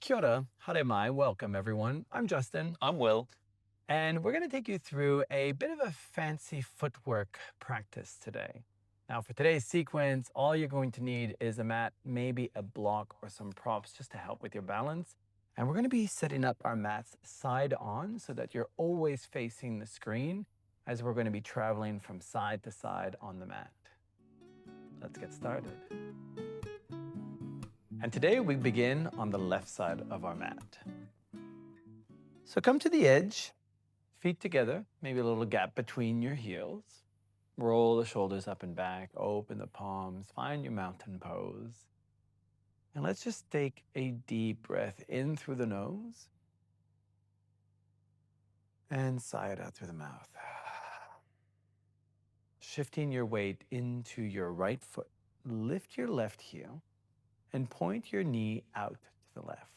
Kia ora, haere mai, welcome everyone. I'm Justin, I'm Will. and we're going to take you through a bit of a fancy footwork practice today. Now for today's sequence, all you're going to need is a mat, maybe a block or some props just to help with your balance. And we're going to be setting up our mats side on so that you're always facing the screen as we're going to be traveling from side to side on the mat. Let's get started. And today we begin on the left side of our mat. So come to the edge, feet together, maybe a little gap between your heels. Roll the shoulders up and back, open the palms, find your mountain pose. And let's just take a deep breath in through the nose and sigh it out through the mouth. Shifting your weight into your right foot, lift your left heel and point your knee out to the left.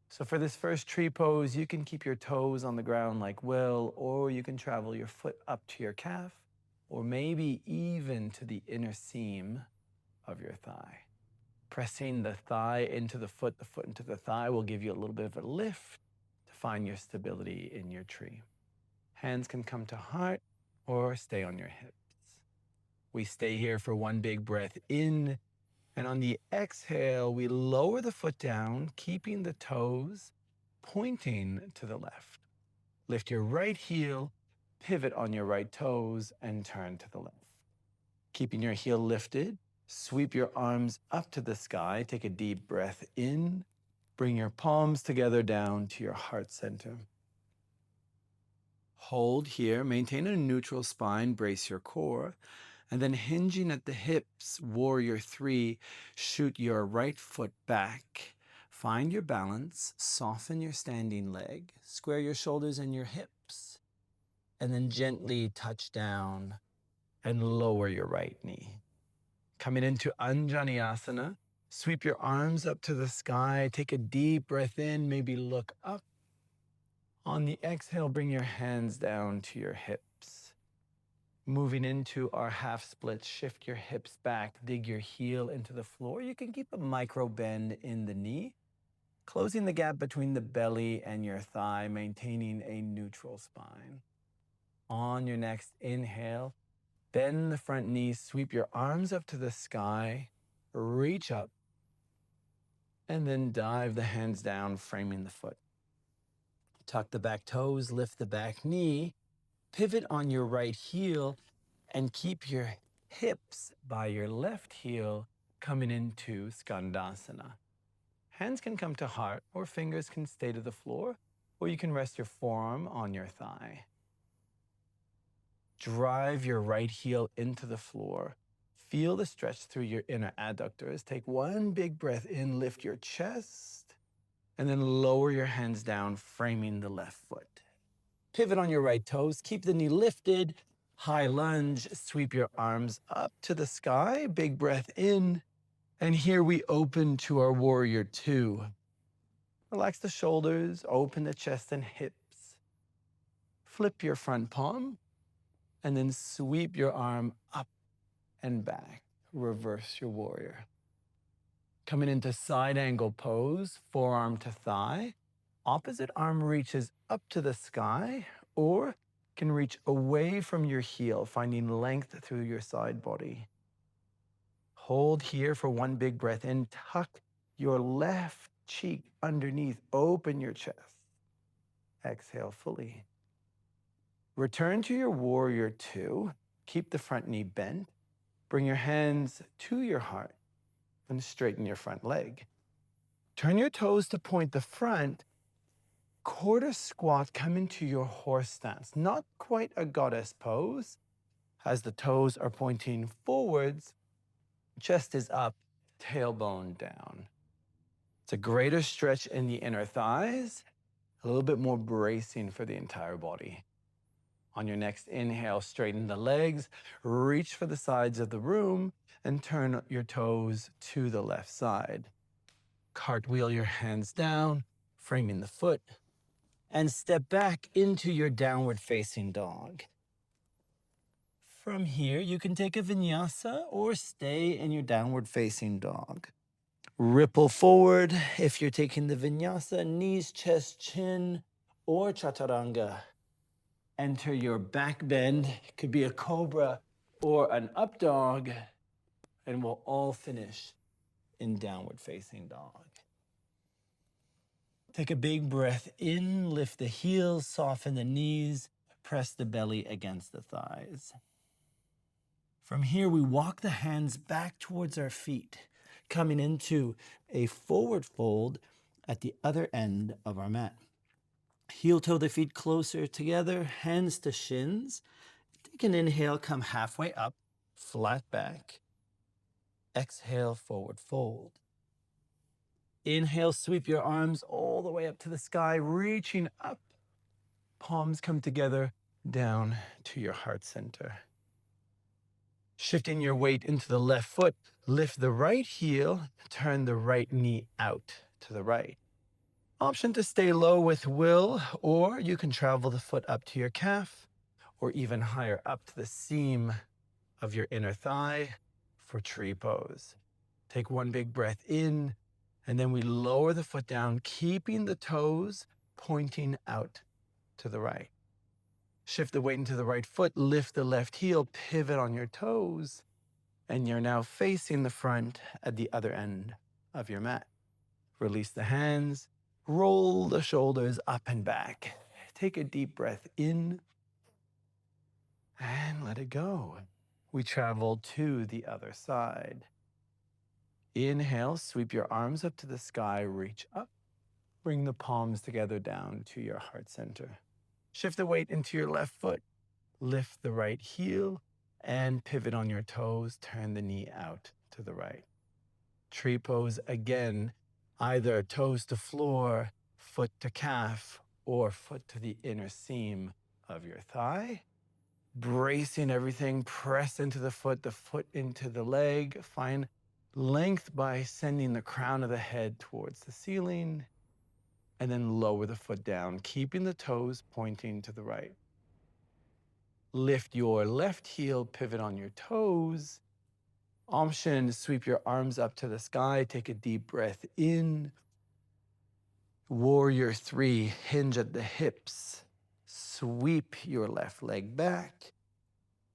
So for this first tree pose, you can keep your toes on the ground like Will, or you can travel your foot up to your calf, or maybe even to the inner seam of your thigh. Pressing the thigh into the foot into the thigh will give you a little bit of a lift to find your stability in your tree. Hands can come to heart or stay on your hips. We stay here for one big breath in, and on the exhale, we lower the foot down, keeping the toes pointing to the left. Lift your right heel, pivot on your right toes, and turn to the left. Keeping your heel lifted, sweep your arms up to the sky. Take a deep breath in. Bring your palms together down to your heart center. Hold here, maintain a neutral spine, brace your core. And then hinging at the hips, warrior three, shoot your right foot back. Find your balance, soften your standing leg, square your shoulders and your hips, and then gently touch down and lower your right knee. Coming into Anjaneyasana, sweep your arms up to the sky, take a deep breath in, maybe look up. On the exhale, bring your hands down to your hips. Moving into our half split, shift your hips back, dig your heel into the floor. You can keep a micro bend in the knee, closing the gap between the belly and your thigh, maintaining a neutral spine. On your next inhale, bend the front knee, sweep your arms up to the sky, reach up, and then dive the hands down, framing the foot. Tuck the back toes, lift the back knee, pivot on your right heel, and keep your hips by your left heel coming into Skandasana. Hands can come to heart, or fingers can stay to the floor, or you can rest your forearm on your thigh. Drive your right heel into the floor. Feel the stretch through your inner adductors. Take one big breath in, lift your chest, and then lower your hands down, framing the left foot. Pivot on your right toes, keep the knee lifted, high lunge, sweep your arms up to the sky, big breath in, and here we open to our warrior two. Relax the shoulders, open the chest and hips. Flip your front palm, and then sweep your arm up and back. Reverse your warrior. Coming into side angle pose, forearm to thigh. Opposite arm reaches up to the sky or can reach away from your heel, finding length through your side body. Hold here for one big breath in. Tuck your left cheek underneath. Open your chest. Exhale fully. Return to your warrior two. Keep the front knee bent. Bring your hands to your heart and straighten your front leg. Turn your toes to point the front. Quarter squat, come into your horse stance. Not quite a goddess pose, as the toes are pointing forwards, chest is up, tailbone down. It's a greater stretch in the inner thighs, a little bit more bracing for the entire body. On your next inhale, straighten the legs, reach for the sides of the room, and turn your toes to the left side. Cartwheel your hands down, framing the foot, and step back into your downward facing dog. From here, you can take a vinyasa or stay in your downward facing dog. Ripple forward if you're taking the vinyasa, knees, chest, chin, or chaturanga. Enter your back bend. It could be a cobra or an up dog, and we'll all finish in downward facing dog. Take a big breath in, lift the heels, soften the knees, press the belly against the thighs. From here, we walk the hands back towards our feet, coming into a forward fold at the other end of our mat. Heel toe the feet closer together, hands to shins. Take an inhale, come halfway up, flat back. Exhale, forward fold. Inhale, sweep your arms all the way up to the sky, reaching up. Palms come together down to your heart center. Shifting your weight into the left foot, lift the right heel, turn the right knee out to the right. Option to stay low with will, or you can travel the foot up to your calf, or even higher up to the seam of your inner thigh for tree pose. Take one big breath in, and then we lower the foot down, keeping the toes pointing out to the right. Shift the weight into the right foot, lift the left heel, pivot on your toes, and you're now facing the front at the other end of your mat. Release the hands, roll the shoulders up and back. Take a deep breath in and let it go. We travel to the other side. Inhale, sweep your arms up to the sky, reach up. Bring the palms together down to your heart center. Shift the weight into your left foot. Lift the right heel and pivot on your toes. Turn the knee out to the right. Tree pose again, either toes to floor, foot to calf, or foot to the inner seam of your thigh. Bracing everything, press into the foot into the leg. Find length by sending the crown of the head towards the ceiling, and then lower the foot down, keeping the toes pointing to the right. Lift your left heel, pivot on your toes. Option, sweep your arms up to the sky. Take a deep breath in. Warrior 3, hinge at the hips. Sweep your left leg back.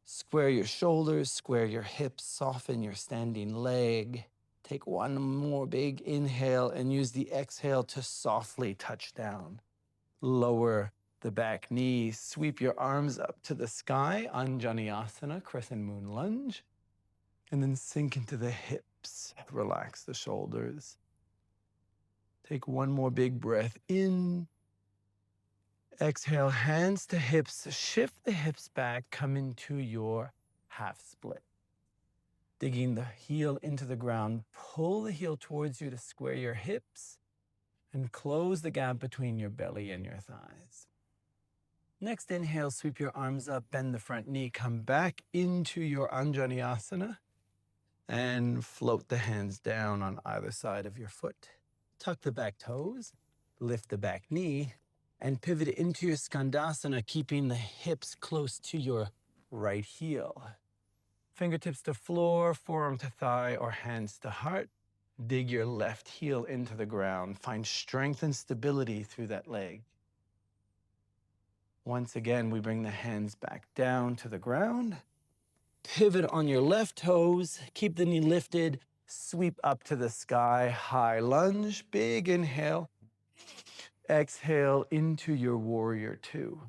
Square your shoulders, square your hips, soften your standing leg. Take one more big inhale and use the exhale to softly touch down. Lower the back knee, sweep your arms up to the sky, Anjaneyasana, crescent moon lunge, and then sink into the hips. Relax the shoulders. Take one more big breath in. Exhale, hands to hips, shift the hips back, come into your half split. Digging the heel into the ground, pull the heel towards you to square your hips and close the gap between your belly and your thighs. Next inhale, sweep your arms up, bend the front knee, come back into your Anjaneyasana and float the hands down on either side of your foot. Tuck the back toes, lift the back knee, and pivot into your Skandasana, keeping the hips close to your right heel. Fingertips to floor, forearm to thigh, or hands to heart. Dig your left heel into the ground. Find strength and stability through that leg. Once again, we bring the hands back down to the ground. Pivot on your left toes. Keep the knee lifted. Sweep up to the sky. High lunge. Big inhale. Exhale into your warrior 2.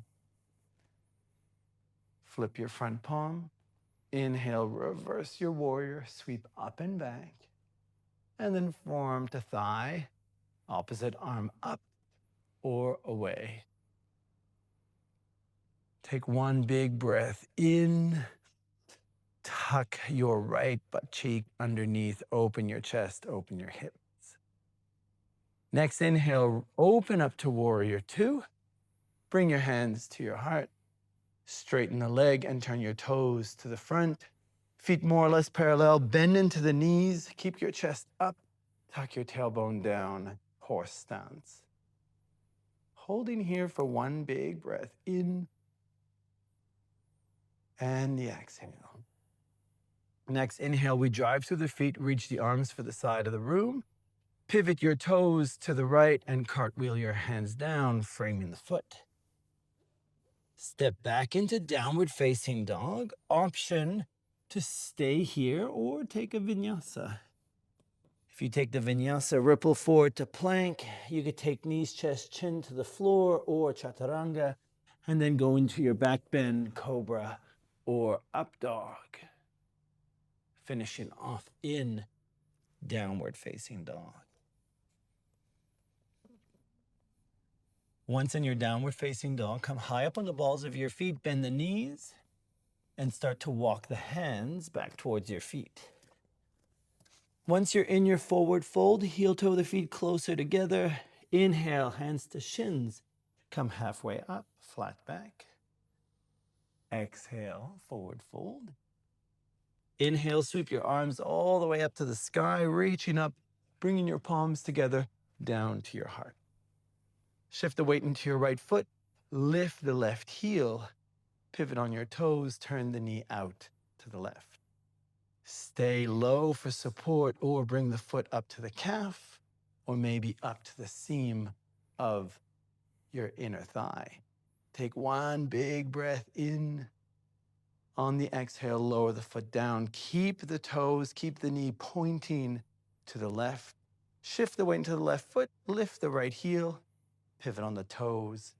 Flip your front palm. Inhale, reverse your warrior. Sweep up and back. And then forearm to thigh. Opposite arm up or away. Take one big breath in. Tuck your right butt cheek underneath. Open your chest, open your hips. Next inhale, open up to warrior 2. Bring your hands to your heart. Straighten the leg and turn your toes to the front. Feet more or less parallel. Bend into the knees. Keep your chest up. Tuck your tailbone down. Horse stance. Holding here for one big breath in. And the exhale. Next inhale, we drive through the feet, reach the arms for the side of the room. Pivot your toes to the right and cartwheel your hands down, framing the foot. Step back into downward facing dog. Option to stay here or take a vinyasa. If you take the vinyasa, ripple forward to plank. You could take knees, chest, chin to the floor or chaturanga, and then go into your back bend, cobra, or up dog. Finishing off in downward facing dog. Once in your downward facing dog, come high up on the balls of your feet, bend the knees, and start to walk the hands back towards your feet. Once you're in your forward fold, heel toe the feet closer together. Inhale, hands to shins. Come halfway up, flat back. Exhale, forward fold. Inhale, sweep your arms all the way up to the sky, reaching up, bringing your palms together down to your heart. Shift the weight into your right foot. Lift the left heel. Pivot on your toes. Turn the knee out to the left. Stay low for support or bring the foot up to the calf or maybe up to the seam of your inner thigh. Take one big breath in. On the exhale, lower the foot down. Keep the toes, keep the knee pointing to the left. Shift the weight into the left foot, lift the right heel, pivot on the toes,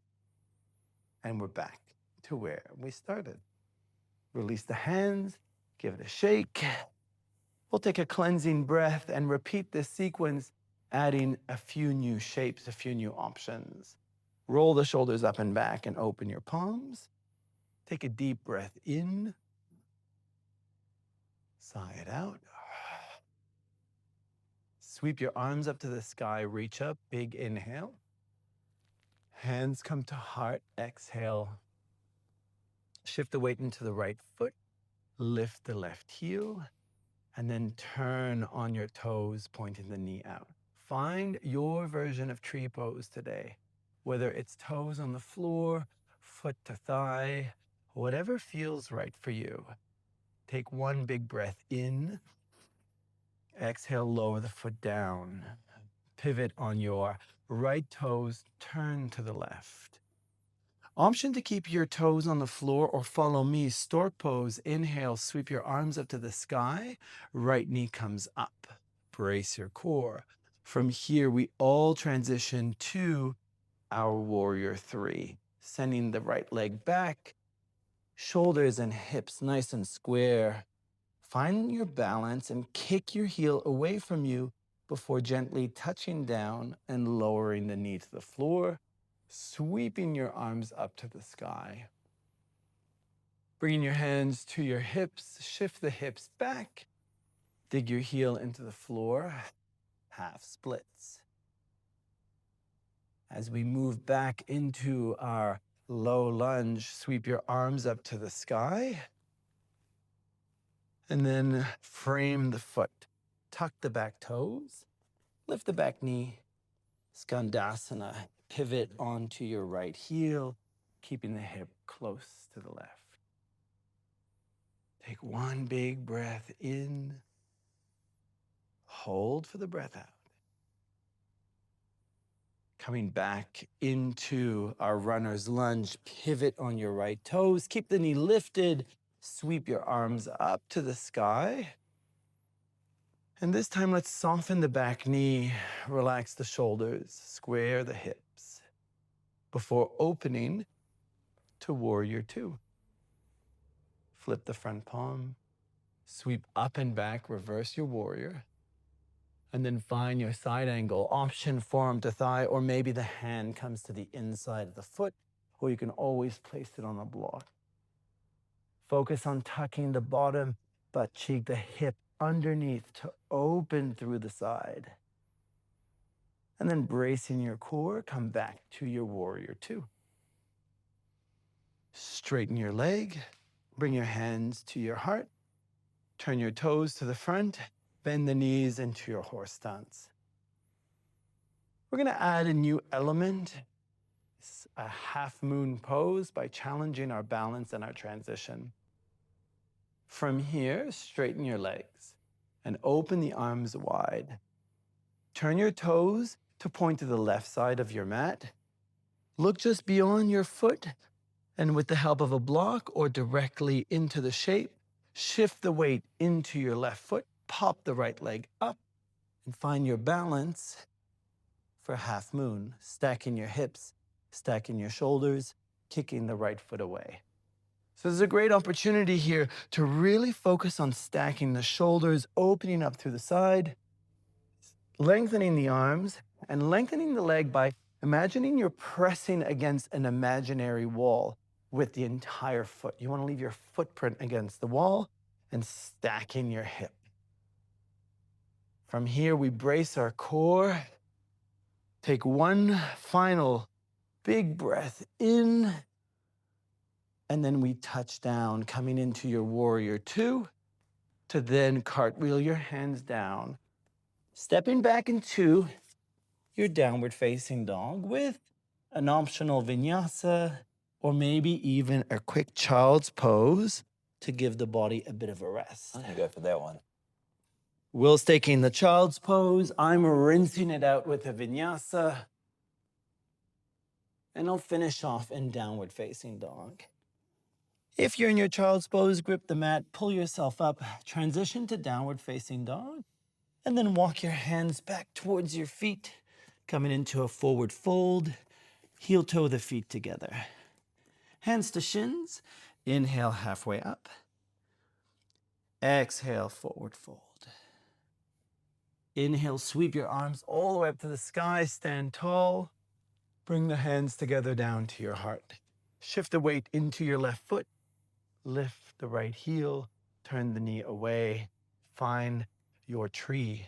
and we're back to where we started. Release the hands, give it a shake. We'll take a cleansing breath and repeat this sequence, adding a few new shapes, a few new options. Roll the shoulders up and back and open your palms. Take a deep breath in. Sigh it out. Sweep your arms up to the sky, reach up, big inhale. Hands come to heart, exhale. Shift the weight into the right foot, lift the left heel, and then turn on your toes, pointing the knee out. Find your version of tree pose today, whether it's toes on the floor, foot to thigh, whatever feels right for you. Take one big breath in. Exhale, lower the foot down. Pivot on your right toes, turn to the left. Option to keep your toes on the floor or follow me, stork pose. Inhale, sweep your arms up to the sky. Right knee comes up. Brace your core. From here, we all transition to our warrior three. Sending the right leg back, shoulders and hips nice and square. Find your balance and kick your heel away from you before gently touching down and lowering the knee to the floor, sweeping your arms up to the sky. Bringing your hands to your hips, shift the hips back, dig your heel into the floor, half splits. As we move back into our low lunge, sweep your arms up to the sky, and then frame the foot. Tuck the back toes, lift the back knee, Skandasana. Pivot onto your right heel, keeping the hip close to the left. Take one big breath in. Hold for the breath out. Coming back into our runner's lunge, pivot on your right toes. Keep the knee lifted. Sweep your arms up to the sky. And this time, let's soften the back knee, relax the shoulders, square the hips before opening to warrior two. Flip the front palm, sweep up and back, reverse your warrior, and then find your side angle, option forearm to thigh, or maybe the hand comes to the inside of the foot, or you can always place it on a block. Focus on tucking the bottom butt cheek, the hip underneath to open through the side. And then bracing your core, come back to your warrior two. Straighten your leg, bring your hands to your heart, turn your toes to the front, bend the knees into your horse stance. We're gonna add a new element, a half moon pose, by challenging our balance and our transition. From here, straighten your legs and open the arms wide. Turn your toes to point to the left side of your mat. Look just beyond your foot, and with the help of a block or directly into the shape, shift the weight into your left foot, pop the right leg up, and find your balance for half moon, stacking your hips, stacking your shoulders, kicking the right foot away. So there's a great opportunity here to really focus on stacking the shoulders, opening up through the side, lengthening the arms, and lengthening the leg by imagining you're pressing against an imaginary wall with the entire foot. You want to leave your footprint against the wall and stacking your hip. From here, we brace our core. Take one final big breath in, and then we touch down, coming into your warrior two, to then cartwheel your hands down, stepping back into your downward facing dog with an optional vinyasa, or maybe even a quick child's pose to give the body a bit of a rest. I'm gonna go for that one. Will's taking the child's pose. I'm rinsing it out with a vinyasa. And I'll finish off in downward facing dog. If you're in your child's pose, grip the mat, pull yourself up, transition to downward facing dog, and then walk your hands back towards your feet, coming into a forward fold, heel toe the feet together. Hands to shins, inhale halfway up, exhale forward fold. Inhale, sweep your arms all the way up to the sky, stand tall. Bring the hands together down to your heart. Shift the weight into your left foot. Lift the right heel. Turn the knee away. Find your tree.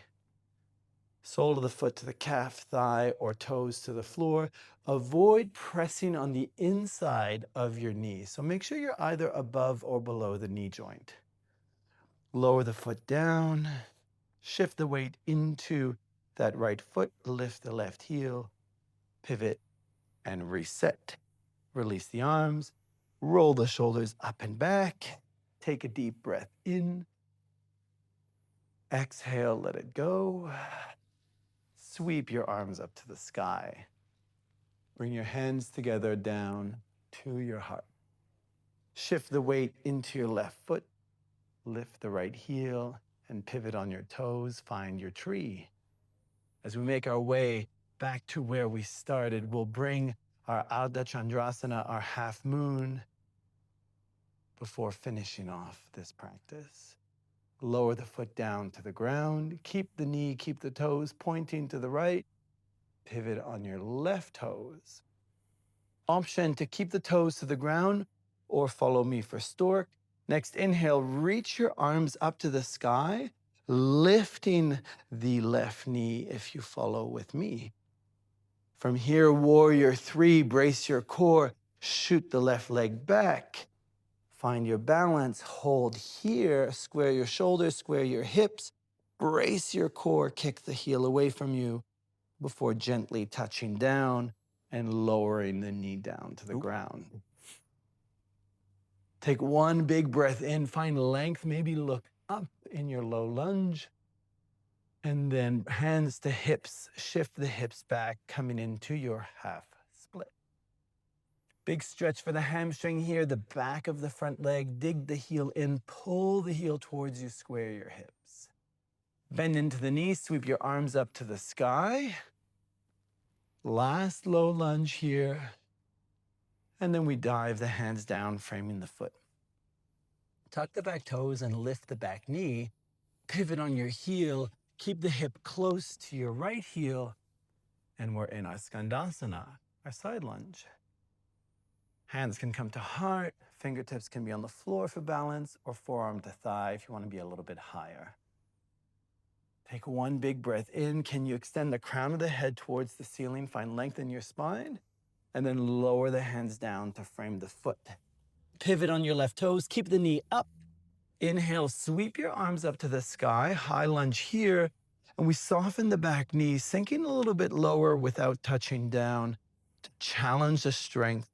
Sole of the foot to the calf, thigh, or toes to the floor. Avoid pressing on the inside of your knee. So make sure you're either above or below the knee joint. Lower the foot down. Shift the weight into that right foot. Lift the left heel. Pivot and reset. Release the arms. Roll the shoulders up and back. Take a deep breath in. Exhale, let it go. Sweep your arms up to the sky. Bring your hands together down to your heart. Shift the weight into your left foot. Lift the right heel and pivot on your toes. Find your tree. As we make our way back to where we started, we'll bring our Ardha Chandrasana, our half moon, before finishing off this practice. Lower the foot down to the ground. Keep the knee, keep the toes pointing to the right. Pivot on your left toes. Option to keep the toes to the ground or follow me for Stork. Next inhale, reach your arms up to the sky, lifting the left knee if you follow with me. From here, warrior three, brace your core, shoot the left leg back. Find your balance, hold here, square your shoulders, square your hips, brace your core, kick the heel away from you before gently touching down and lowering the knee down to the ground. Take one big breath in, find length, maybe look up in your low lunge, and then hands to hips, shift the hips back, coming into your half split. Big stretch for the hamstring here, the back of the front leg, dig the heel in, pull the heel towards you, square your hips. Bend into the knees, sweep your arms up to the sky. Last low lunge here. And then we dive the hands down, framing the foot. Tuck the back toes and lift the back knee. Pivot on your heel, keep the hip close to your right heel. And we're in our Skandasana, our side lunge. Hands can come to heart, fingertips can be on the floor for balance, or forearm to thigh if you want to be a little bit higher. Take one big breath in. Can you extend the crown of the head towards the ceiling? Find length in your spine, and then lower the hands down to frame the foot. Pivot on your left toes, keep the knee up. Inhale, sweep your arms up to the sky, high lunge here, and we soften the back knee, sinking a little bit lower without touching down to challenge the strength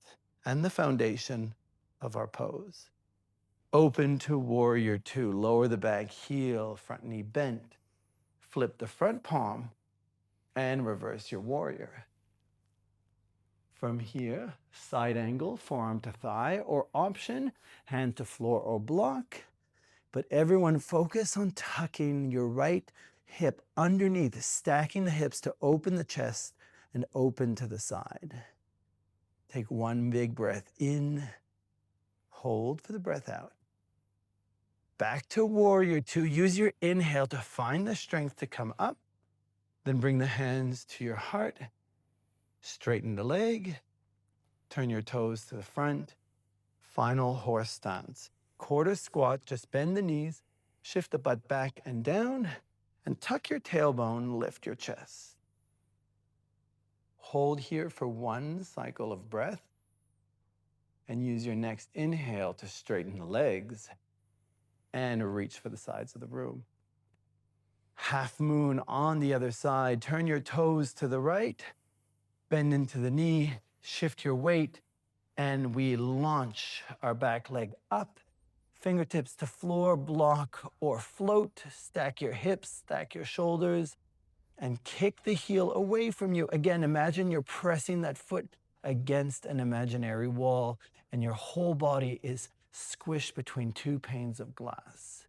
and the foundation of our pose. Open to warrior two. Lower the back heel, front knee bent. Flip the front palm and reverse your warrior. From here, side angle, forearm to thigh, or option, hand to floor or block. But everyone focus on tucking your right hip underneath, stacking the hips to open the chest and open to the side. Take one big breath in, hold for the breath out. Back to warrior two. Use your inhale to find the strength to come up. Then bring the hands to your heart. Straighten the leg. Turn your toes to the front. Final horse stance. Quarter squat, just bend the knees, shift the butt back and down, and tuck your tailbone, lift your chest. Hold here for one cycle of breath, and use your next inhale to straighten the legs and reach for the sides of the room. Half moon on the other side. Turn your toes to the right, bend into the knee, shift your weight, and we launch our back leg up, fingertips to floor, block or float. Stack your hips, stack your shoulders, and kick the heel away from you. Again, imagine you're pressing that foot against an imaginary wall and your whole body is squished between two panes of glass.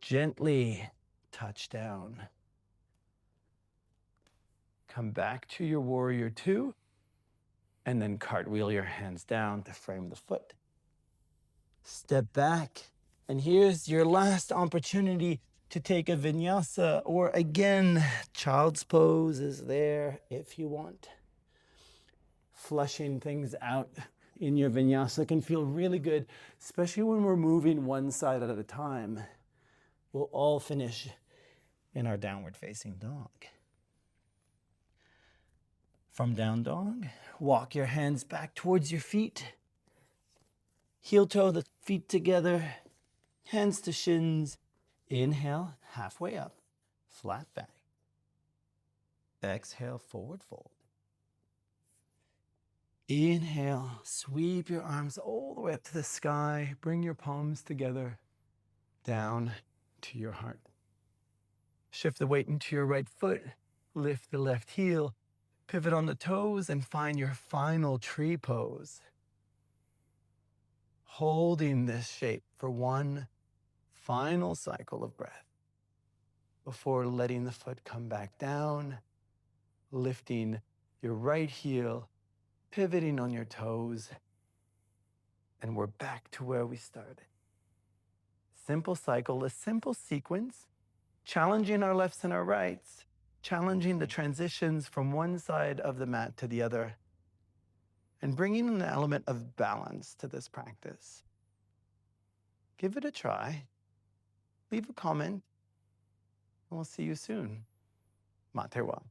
Gently touch down. Come back to your warrior two, and then cartwheel your hands down to frame the foot. Step back, and here's your last opportunity to take a vinyasa, or again, child's pose is there if you want. Flushing things out in your vinyasa can feel really good, especially when we're moving one side at a time. We'll all finish in our downward facing dog. From down dog, walk your hands back towards your feet. Heel toe the feet together, hands to shins. Inhale, halfway up, flat back. Exhale, forward fold. Inhale, sweep your arms all the way up to the sky. Bring your palms together, down to your heart. Shift the weight into your right foot, lift the left heel, pivot on the toes, and find your final tree pose. Holding this shape for one final cycle of breath before letting the foot come back down, lifting your right heel, pivoting on your toes, and we're back to where we started. Simple cycle, a simple sequence, challenging our lefts and our rights, challenging the transitions from one side of the mat to the other, and bringing an element of balance to this practice. Give it a try. Leave a comment, and we'll see you soon. Matewa.